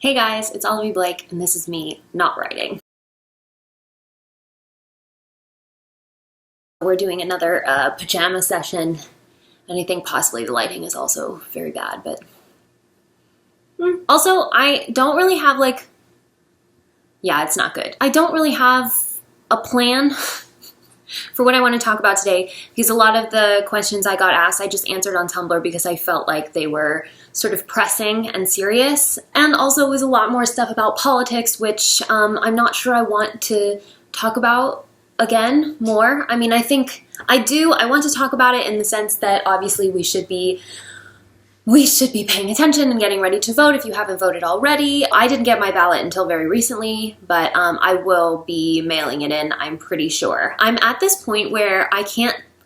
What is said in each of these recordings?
Hey guys, it's Olivie Blake, and this is me not writing. We're doing another pajama session, and I think possibly the lighting is also very bad, but... Also, I don't really have yeah, it's not good. I don't really have a plan for what I want to talk about today, because a lot of the questions I got asked, I just answered on Tumblr because I felt like they were sort of pressing and serious. And also it was a lot more stuff about politics, which I'm not sure I want to talk about again more. I mean, I think I want to talk about it in the sense that obviously we should be paying attention and getting ready to vote if you haven't voted already. I didn't get my ballot until very recently, but I will be mailing it in, I'm pretty sure. I'm at this point where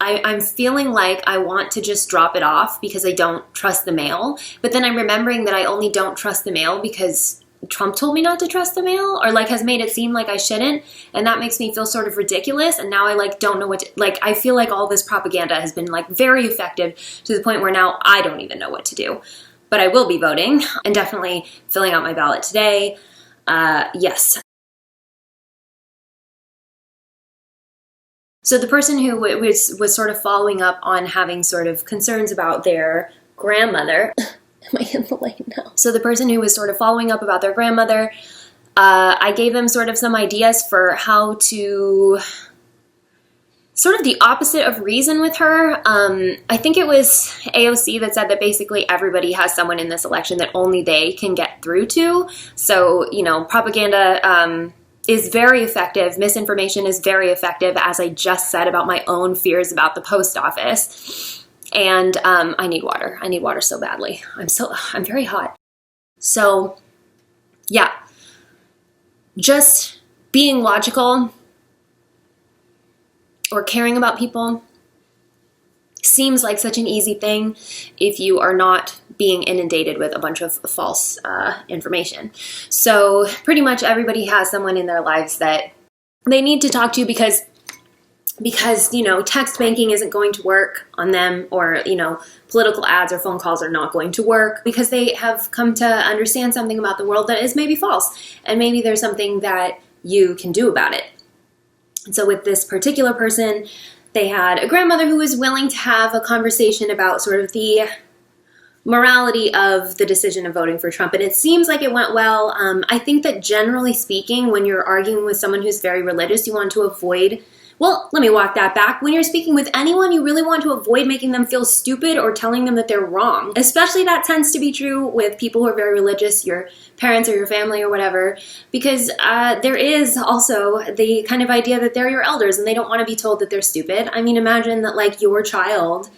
I'm feeling like I want to just drop it off because I don't trust the mail, but then I'm remembering that I only don't trust the mail because Trump told me not to trust the mail, or has made it seem like I shouldn't, and that makes me feel sort of ridiculous, and now I don't know what to, I feel like all this propaganda has been very effective to the point where now I don't even know what to do. But I will be voting, and definitely filling out my ballot today. Yes. So the person who was sort of following up on having sort of concerns about their grandmother... Am I in the lane now? So the person who was sort of following up about their grandmother, I gave them sort of some ideas for how to sort of the opposite of reason with her. I think it was AOC that said that basically everybody has someone in this election that only they can get through to. So, propaganda is very effective. Misinformation is very effective, as I just said about my own fears about the post office. And I need water. I need water so badly. I'm very hot. So, yeah. Just being logical or caring about people seems like such an easy thing if you are not being inundated with a bunch of false information. So, pretty much everybody has someone in their lives that they need to talk to because text banking isn't going to work on them, or, political ads or phone calls are not going to work because they have come to understand something about the world that is maybe false, and maybe there's something that you can do about it. And so with this particular person, they had a grandmother who was willing to have a conversation about sort of the morality of the decision of voting for Trump, and it seems like it went well. I think that generally speaking, when you're arguing with someone who's very religious, you want to avoid... Well, let me walk that back. When you're speaking with anyone, you really want to avoid making them feel stupid or telling them that they're wrong. Especially that tends to be true with people who are very religious, your parents or your family or whatever, because there is also the kind of idea that they're your elders and they don't want to be told that they're stupid. I mean, imagine that your child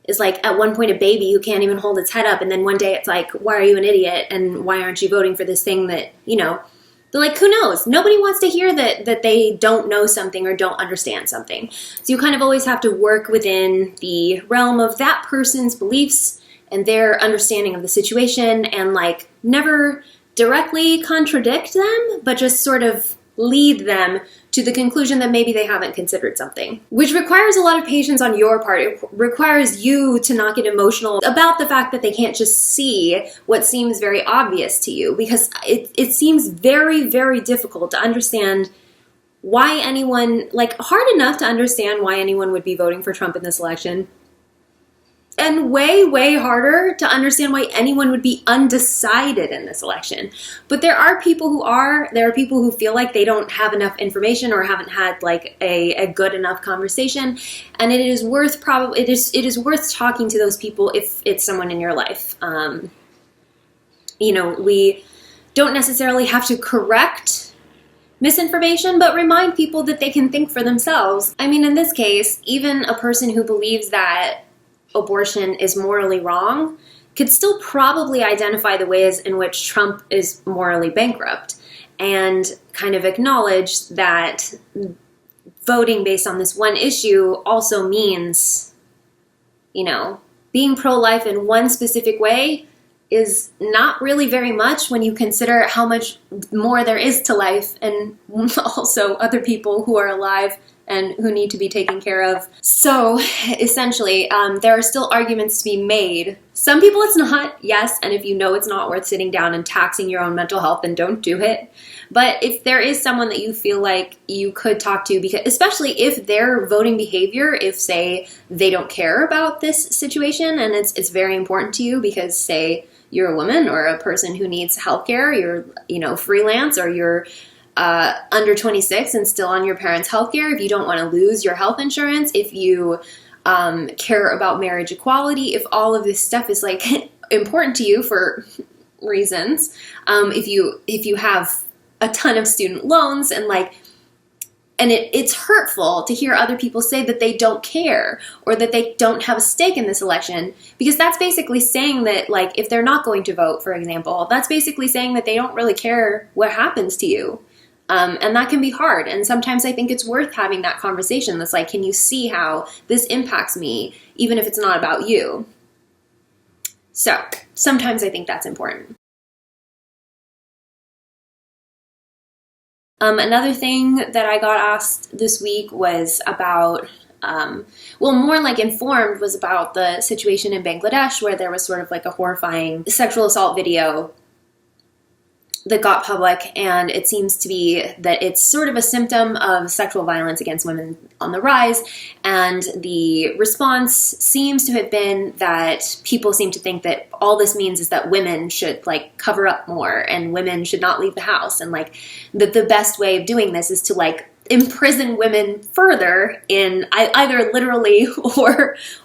is at one point a baby who can't even hold its head up, and then one day it's why are you an idiot and why aren't you voting for this thing that, they're who knows? Nobody wants to hear that they don't know something or don't understand something. So you kind of always have to work within the realm of that person's beliefs and their understanding of the situation, and never directly contradict them, but just sort of lead them to the conclusion that maybe they haven't considered something, which requires a lot of patience on your part. It requires you to not get emotional about the fact that they can't just see what seems very obvious to you, because it seems very, very difficult to understand why anyone, hard enough to understand why anyone would be voting for Trump in this election, and way, way harder to understand why anyone would be undecided in this election. But there are people who feel like they don't have enough information or haven't had a good enough conversation, and it is worth talking to those people if it's someone in your life. We don't necessarily have to correct misinformation, but remind people that they can think for themselves. I mean, in this case, even a person who believes that abortion is morally wrong could still probably identify the ways in which Trump is morally bankrupt, and kind of acknowledge that voting based on this one issue also means, being pro-life in one specific way is not really very much when you consider how much more there is to life, and also other people who are alive and who need to be taken care of. So essentially, there are still arguments to be made. Some people it's not, yes, and if you know it's not worth sitting down and taxing your own mental health, then don't do it. But if there is someone that you feel like you could talk to, because especially if their voting behavior, if say they don't care about this situation and it's very important to you because say you're a woman or a person who needs healthcare, you're freelance, or you're under 26 and still on your parents' healthcare, if you don't want to lose your health insurance, if you care about marriage equality, if all of this stuff is like important to you for reasons, if you have a ton of student loans and it's hurtful to hear other people say that they don't care or that they don't have a stake in this election, because that's basically saying that, like, if they're not going to vote, for example, that's basically saying that they don't really care what happens to you. And that can be hard. And sometimes I think it's worth having that conversation that's like, can you see how this impacts me, even if it's not about you? So sometimes I think that's important. Another thing that I got asked this week was about, more like informed, was about the situation in Bangladesh where there was sort of like a horrifying sexual assault video that got public, and it seems to be that it's sort of a symptom of sexual violence against women on the rise, and the response seems to have been that people seem to think that all this means is that women should like cover up more and women should not leave the house, and like that the best way of doing this is to like imprison women further in either literally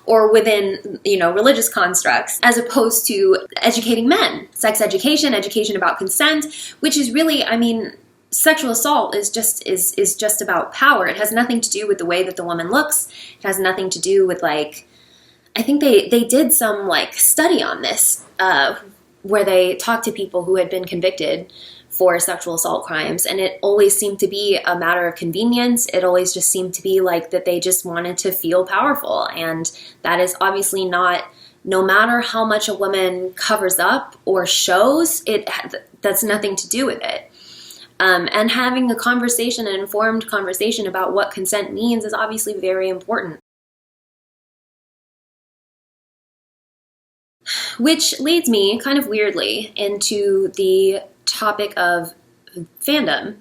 or within, religious constructs, as opposed to educating men. Sex education about consent, which is really, sexual assault is just about power. It has nothing to do with the way that the woman looks. It has nothing to do with I think they did some study on this where they talked to people who had been convicted for sexual assault crimes, and it always seemed to be a matter of convenience. It always just seemed to be like that they just wanted to feel powerful, and that is obviously not, no matter how much a woman covers up or shows, that's nothing to do with it. And having a conversation, an informed conversation about what consent means is obviously very important. Which leads me, kind of weirdly, into the topic of fandom.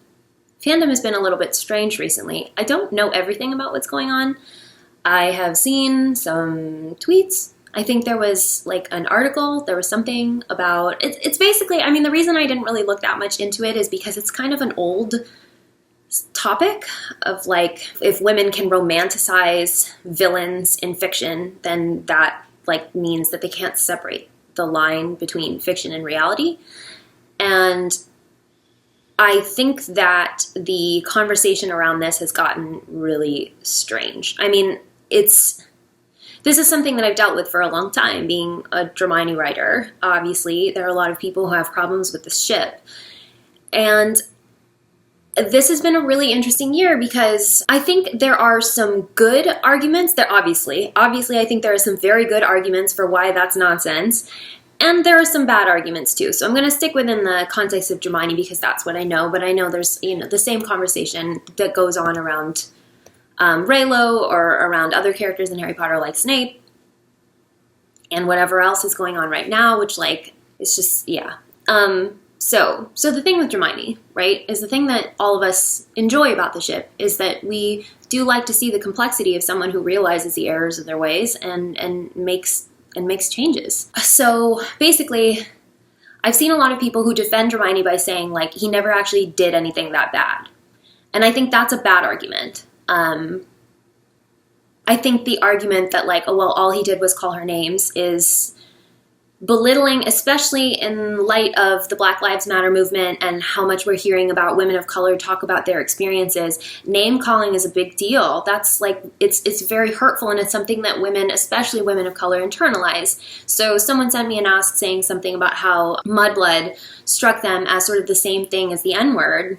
Fandom has been a little bit strange recently. I don't know everything about what's going on. I have seen some tweets. I think there was an article, there was something about, it's basically, the reason I didn't really look that much into it is because it's kind of an old topic of if women can romanticize villains in fiction, then that means that they can't separate the line between fiction and reality. And I think that the conversation around this has gotten really strange. This is something that I've dealt with for a long time, being a Hermione writer. Obviously, there are a lot of people who have problems with this ship. And this has been a really interesting year because I think there are some good arguments that obviously I think there are some very good arguments for why that's nonsense. And there are some bad arguments too. So I'm going to stick within the context of Hermione because that's what I know. But I know there's the same conversation that goes on around Raylo or around other characters in Harry Potter like Snape and whatever else is going on right now, which it's just, yeah. So the thing with Hermione, right, is the thing that all of us enjoy about the ship is that we do like to see the complexity of someone who realizes the errors of their ways and makes changes. So basically, I've seen a lot of people who defend Hermione by saying he never actually did anything that bad. And I think that's a bad argument. I think the argument that all he did was call her names is belittling, especially in light of the Black Lives Matter movement and how much we're hearing about women of color talk about their experiences. Name calling is a big deal. That's it's very hurtful, and it's something that women, especially women of color, internalize. So someone sent me an ask saying something about how mudblood struck them as sort of the same thing as the N-word.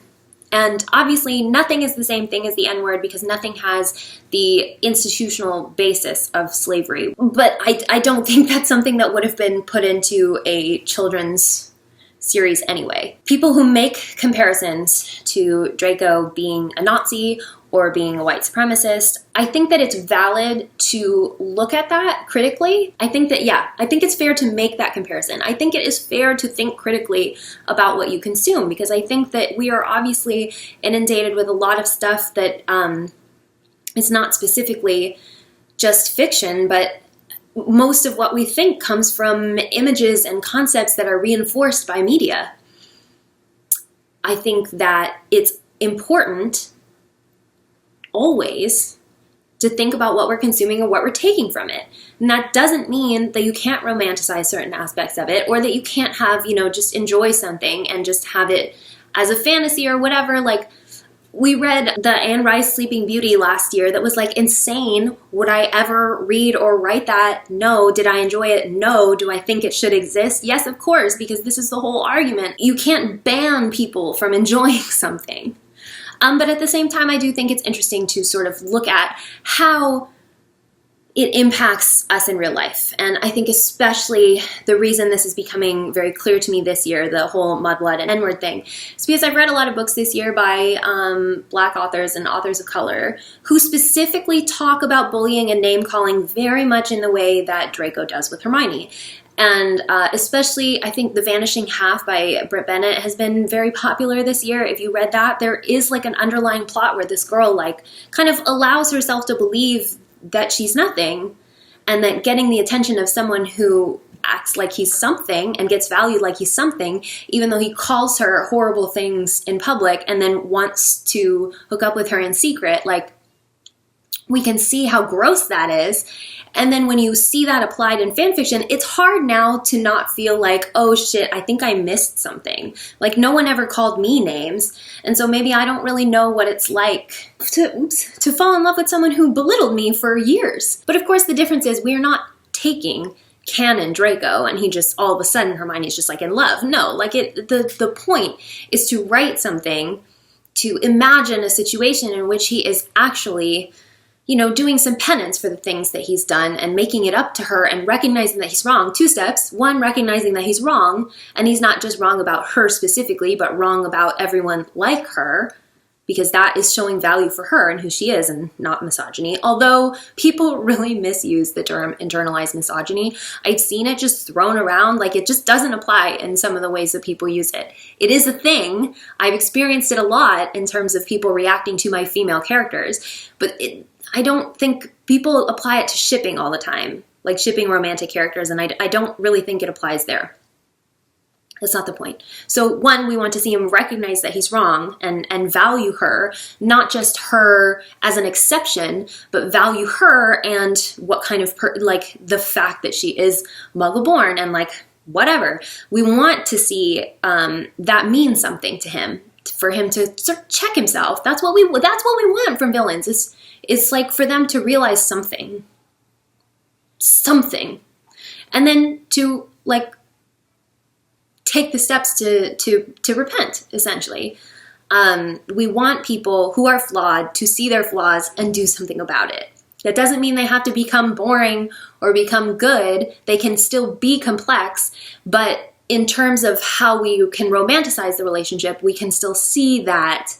And obviously nothing is the same thing as the N-word because nothing has the institutional basis of slavery. But I don't think that's something that would have been put into a children's series anyway. People who make comparisons to Draco being a Nazi or being a white supremacist. I think that it's valid to look at that critically. I think that, I think it's fair to make that comparison. I think it is fair to think critically about what you consume, because I think that we are obviously inundated with a lot of stuff that is not specifically just fiction, but most of what we think comes from images and concepts that are reinforced by media. I think that it's important always to think about what we're consuming and what we're taking from it. And that doesn't mean that you can't romanticize certain aspects of it, or that you can't have, just enjoy something and just have it as a fantasy or whatever. Like, we read the Anne Rice Sleeping Beauty last year that was like insane. Would I ever read or write that? No. Did I enjoy it? No. Do I think it should exist? Yes, of course, because this is the whole argument. You can't ban people from enjoying something. But at the same time, I do think it's interesting to sort of look at how it impacts us in real life. And I think especially the reason this is becoming very clear to me this year, the whole mudblood and N-word thing, is because I've read a lot of books this year by Black authors and authors of color who specifically talk about bullying and name-calling very much in the way that Draco does with Hermione. And especially, I think The Vanishing Half by Britt Bennett has been very popular this year. If you read that, there is like an underlying plot where this girl like kind of allows herself to believe that she's nothing, and that getting the attention of someone who acts like he's something and gets valued like he's something, even though he calls her horrible things in public and then wants to hook up with her in secret, like, we can see how gross that is. And then when you see that applied in fan fiction, it's hard now to not feel like, oh shit, I think I missed something. Like, no one ever called me names. And so maybe I don't really know what it's like to fall in love with someone who belittled me for years. But of course the difference is we're not taking canon Draco and he just all of a sudden Hermione's just like in love. No, like the point is to write something, to imagine a situation in which he is actually doing some penance for the things that he's done and making it up to her and recognizing that he's wrong. 2 steps. 1, recognizing that he's wrong, and he's not just wrong about her specifically, but wrong about everyone like her, because that is showing value for her and who she is and not misogyny. Although people really misuse the term internalized misogyny. I've seen it just thrown around like it just doesn't apply in some of the ways that people use it. It is a thing. I've experienced it a lot in terms of people reacting to my female characters, but I don't think people apply it to shipping all the time, like shipping romantic characters, and I don't really think it applies there. That's not the point. So 1, we want to see him recognize that he's wrong and value her, not just her as an exception, but value her and what kind of, the fact that she is Muggle-born and like whatever. We want to see that means something to him, for him to sort of check himself. That's what we want from villains. It's like for them to realize something, and then to like take the steps to repent, essentially. We want people who are flawed to see their flaws and do something about it. That doesn't mean they have to become boring or become good. They can still be complex, but in terms of how we can romanticize the relationship, we can still see that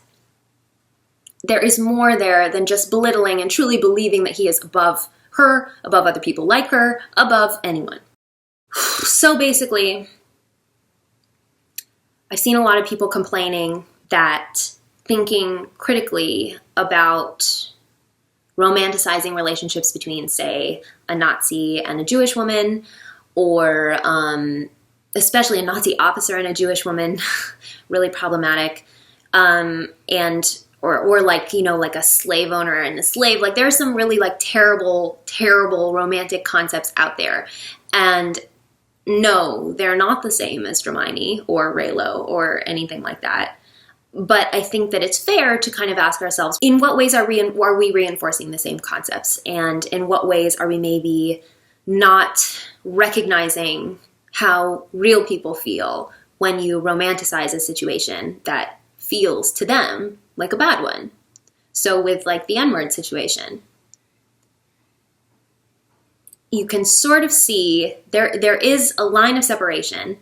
there is more there than just belittling and truly believing that he is above her, above other people like her, above anyone. So basically, I've seen a lot of people complaining that thinking critically about romanticizing relationships between, say, a Nazi and a Jewish woman, or especially a Nazi officer and a Jewish woman, really problematic, or like, like a slave owner and a slave. Like, there are some really like terrible, terrible romantic concepts out there. And no, they're not the same as Hermione or Raylo or anything like that. But I think that it's fair to kind of ask ourselves, in what ways are we reinforcing the same concepts? And in what ways are we maybe not recognizing how real people feel when you romanticize a situation that feels to them like a bad one? So with like the N-word situation, you can sort of see there is a line of separation,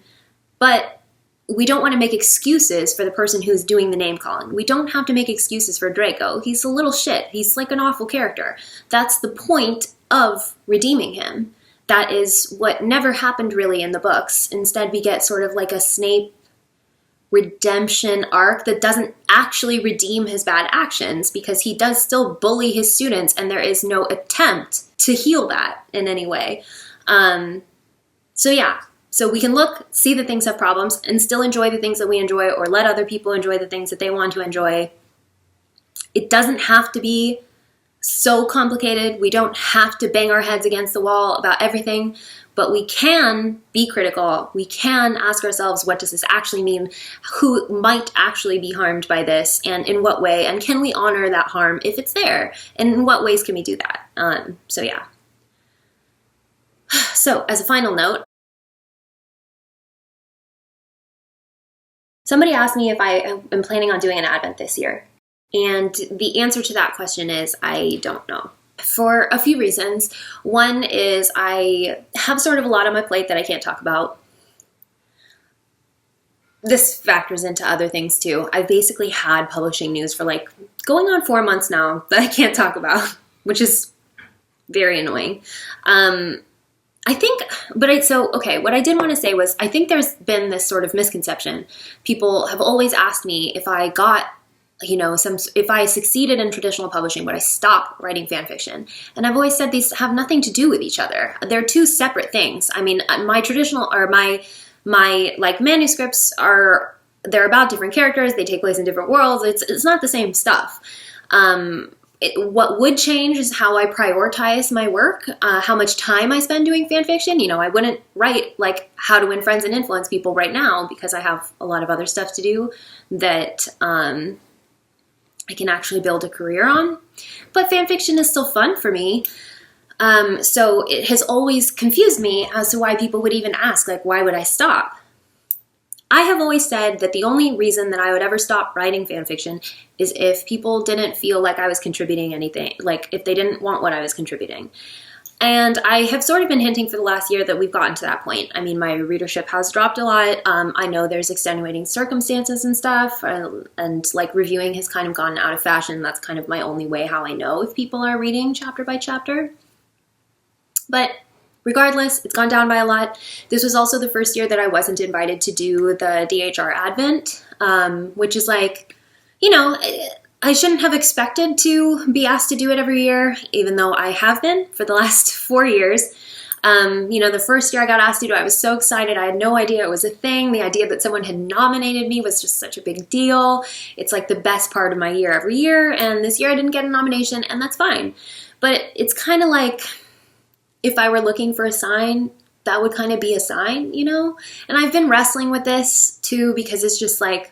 but we don't want to make excuses for the person who's doing the name calling. We don't have to make excuses for Draco. He's a little shit. He's like an awful character. That's the point of redeeming him. That is what never happened really in the books. Instead, we get sort of like a Snape redemption arc that doesn't actually redeem his bad actions, because he does still bully his students and there is no attempt to heal that in any way. So yeah. So we can look, see that things have problems, and still enjoy the things that we enjoy, or let other people enjoy the things that they want to enjoy. It doesn't have to be so complicated. We don't have to bang our heads against the wall about everything, but we can be critical. We can ask ourselves, what does this actually mean? Who might actually be harmed by this, and in what way? And can we honor that harm if it's there? And in what ways can we do that? So yeah. So as a final note, somebody asked me if I am planning on doing an Advent this year. And the answer to that question is I don't know. For a few reasons. One is I have sort of a lot on my plate that I can't talk about. This factors into other things too. I've basically had publishing news for like going on 4 months now that I can't talk about, which is very annoying. What I did want to say was, I think there's been this sort of misconception. People have always asked me if I got, if I succeeded in traditional publishing, would I stop writing fan fiction? And I've always said these have nothing to do with each other. They're two separate things. I mean, my traditional, or my like manuscripts they're about different characters. They take place in different worlds. It's not the same stuff. What would change is how I prioritize my work, how much time I spend doing fan fiction. I wouldn't write like How to Win Friends and Influence People right now, because I have a lot of other stuff to do that I can actually build a career on. But fan fiction is still fun for me. So it has always confused me as to why people would even ask, like, why would I stop? I have always said that the only reason that I would ever stop writing fan fiction is if people didn't feel like I was contributing anything, like if they didn't want what I was contributing. And I have sort of been hinting for the last year that we've gotten to that point. I mean, my readership has dropped a lot. I know there's extenuating circumstances and stuff, and like reviewing has kind of gone out of fashion. That's kind of my only way how I know if people are reading chapter by chapter. But regardless, it's gone down by a lot. This was also the first year that I wasn't invited to do the DHR Advent, which is like, I shouldn't have expected to be asked to do it every year, even though I have been for the last 4 years. The first year I got asked to do it, I was so excited. I had no idea it was a thing. The idea that someone had nominated me was just such a big deal. It's like the best part of my year every year. And this year I didn't get a nomination, and that's fine. But it's kind of like, if I were looking for a sign, that would kind of be a sign, And I've been wrestling with this too, because it's just like,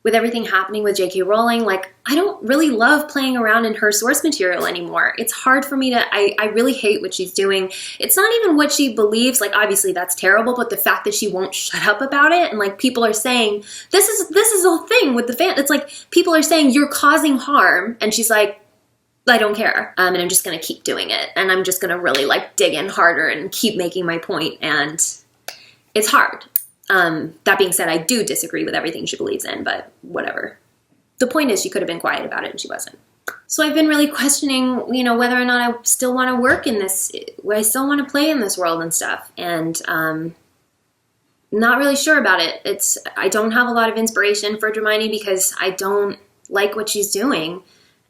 with everything happening with J.K. Rowling, like, I don't really love playing around in her source material anymore. It's hard for me to, I really hate what she's doing. It's not even what she believes, like, obviously that's terrible, but the fact that she won't shut up about it, and like, people are saying, this is the thing with the fan, it's like, people are saying, you're causing harm, and she's like, I don't care, and I'm just gonna keep doing it, and I'm just gonna really like dig in harder and keep making my point, and it's hard. That being said, I do disagree with everything she believes in, but whatever. The point is, she could have been quiet about it, and she wasn't. So I've been really questioning, whether or not I still want to work in this, whether I still want to play in this world and stuff, and not really sure about it. I don't have a lot of inspiration for Hermione because I don't like what she's doing.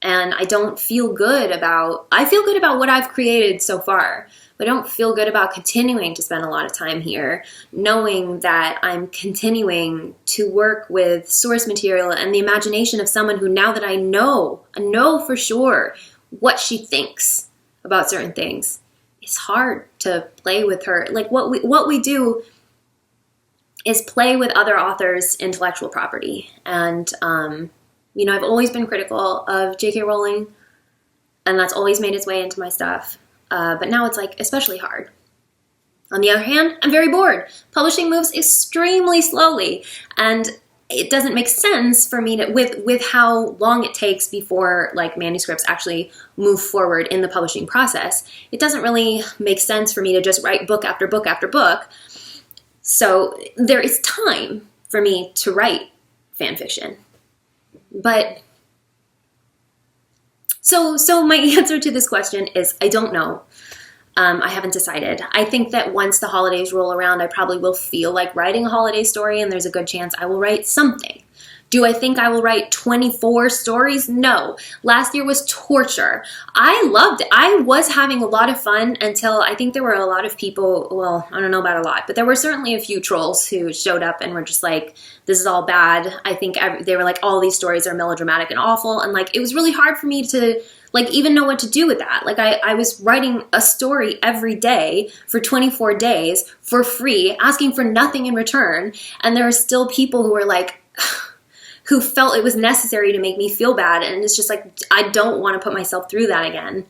And I don't feel good about, I feel good about what I've created so far, but I don't feel good about continuing to spend a lot of time here, knowing that I'm continuing to work with source material and the imagination of someone who, now that I know for sure what she thinks about certain things, it's hard to play with her. Like what we do is play with other authors' intellectual property. And, I've always been critical of J.K. Rowling, and that's always made its way into my stuff. But now it's like especially hard. On the other hand, I'm very bored. Publishing moves extremely slowly, and it doesn't make sense for me to, with how long it takes before like manuscripts actually move forward in the publishing process. It doesn't really make sense for me to just write book after book after book. So there is time for me to write fan fiction. But so my answer to this question is I don't know. I haven't decided. I think that once the holidays roll around, I probably will feel like writing a holiday story, and there's a good chance I will write something. Do I think I will write 24 stories? No. Last year was torture. I loved it. I was having a lot of fun until I think there were a lot of people, well, I don't know about a lot, but there were certainly a few trolls who showed up and were just like, this is all bad. I think they were like, all these stories are melodramatic and awful. And like, it was really hard for me to like even know what to do with that. Like I was writing a story every day for 24 days for free, asking for nothing in return. And there are still people who were like, who felt it was necessary to make me feel bad. And it's just like, I don't want to put myself through that again.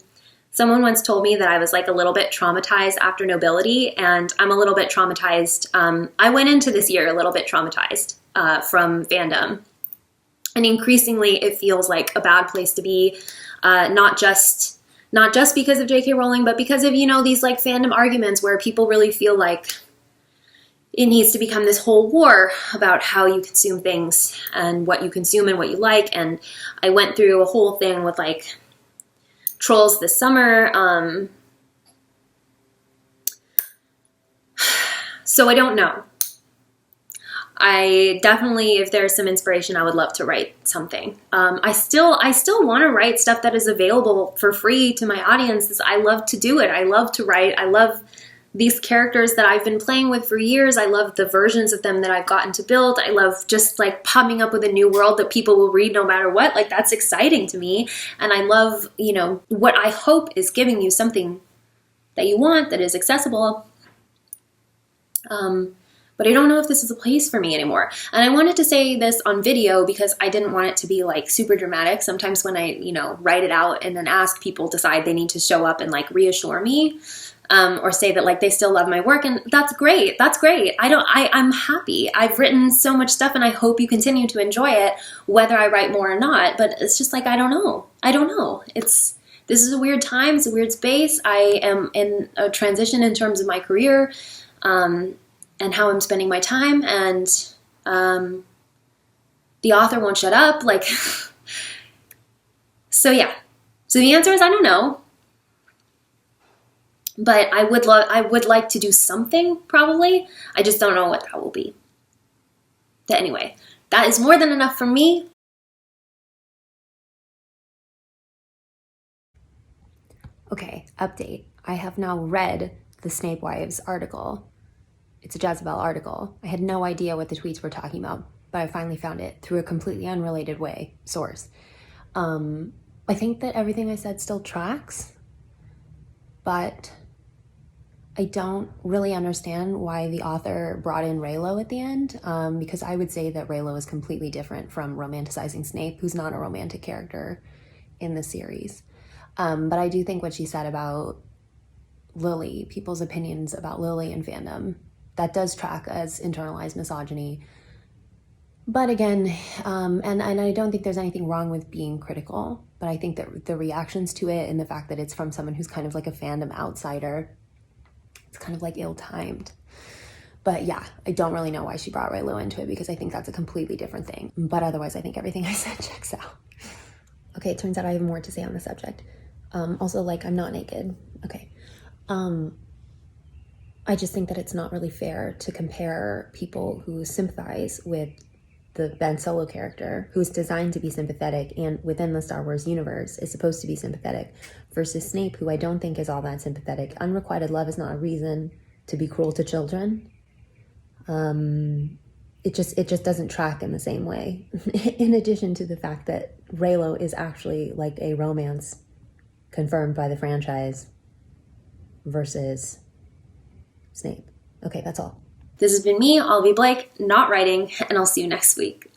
Someone once told me that I was like a little bit traumatized after Nobility, and I'm a little bit traumatized. I went into this year a little bit traumatized from Fandom. And increasingly it feels like a bad place to be, not just because of J.K. Rowling, but because of, you know, these like fandom arguments where people really feel like it needs to become this whole war about how you consume things and what you consume and what you like. And I went through a whole thing with like trolls this summer. So I don't know. I definitely, if there's some inspiration, I would love to write something. I still want to write stuff that is available for free to my audience. I love to do it. I love to write. I love these characters that I've been playing with for years. I love the versions of them that I've gotten to build. I love just like popping up with a new world that people will read no matter what. Like that's exciting to me. And I love, you know, what I hope is giving you something that you want that is accessible. But I don't know if this is a place for me anymore. And I wanted to say this on video because I didn't want it to be like super dramatic. Sometimes when I, you know, write it out and then ask, people decide they need to show up and like reassure me. Or say that like they still love my work, and that's great. That's great. I'm happy. I've written so much stuff and I hope you continue to enjoy it, whether I write more or not. But it's just like, I don't know. This is a weird time. It's a weird space. I am in a transition in terms of my career, and how I'm spending my time, and, the author won't shut up. Like, so yeah. So the answer is, I don't know. But I would like to do something, probably. I just don't know what that will be. But anyway, that is more than enough for me. Okay, update. I have now read the Snape Wives article. It's a Jezebel article. I had no idea what the tweets were talking about, but I finally found it through a completely unrelated source. I think that everything I said still tracks, but I don't really understand why the author brought in Reylo at the end, because I would say that Reylo is completely different from Romanticizing Snape, who's not a romantic character in the series. But I do think what she said about Lily, people's opinions about Lily in Fandom, that does track as internalized misogyny. But again, and I don't think there's anything wrong with being critical, but I think that the reactions to it and the fact that it's from someone who's kind of like a fandom outsider, it's kind of like ill-timed. But yeah, I don't really know why she brought Reylo into it, because I think that's a completely different thing. But otherwise, I think everything I said checks out. Okay, it turns out I have more to say on the subject. Also, like, I'm not naked. Okay. I just think that it's not really fair to compare people who sympathize with the Ben Solo character, who's designed to be sympathetic and within the Star Wars universe is supposed to be sympathetic, versus Snape, who I don't think is all that sympathetic. Unrequited love is not a reason to be cruel to children. It just doesn't track in the same way. In addition to the fact that Reylo is actually like a romance confirmed by the franchise versus Snape. Okay, that's all. This has been me, Olivie Blake, not writing, and I'll see you next week.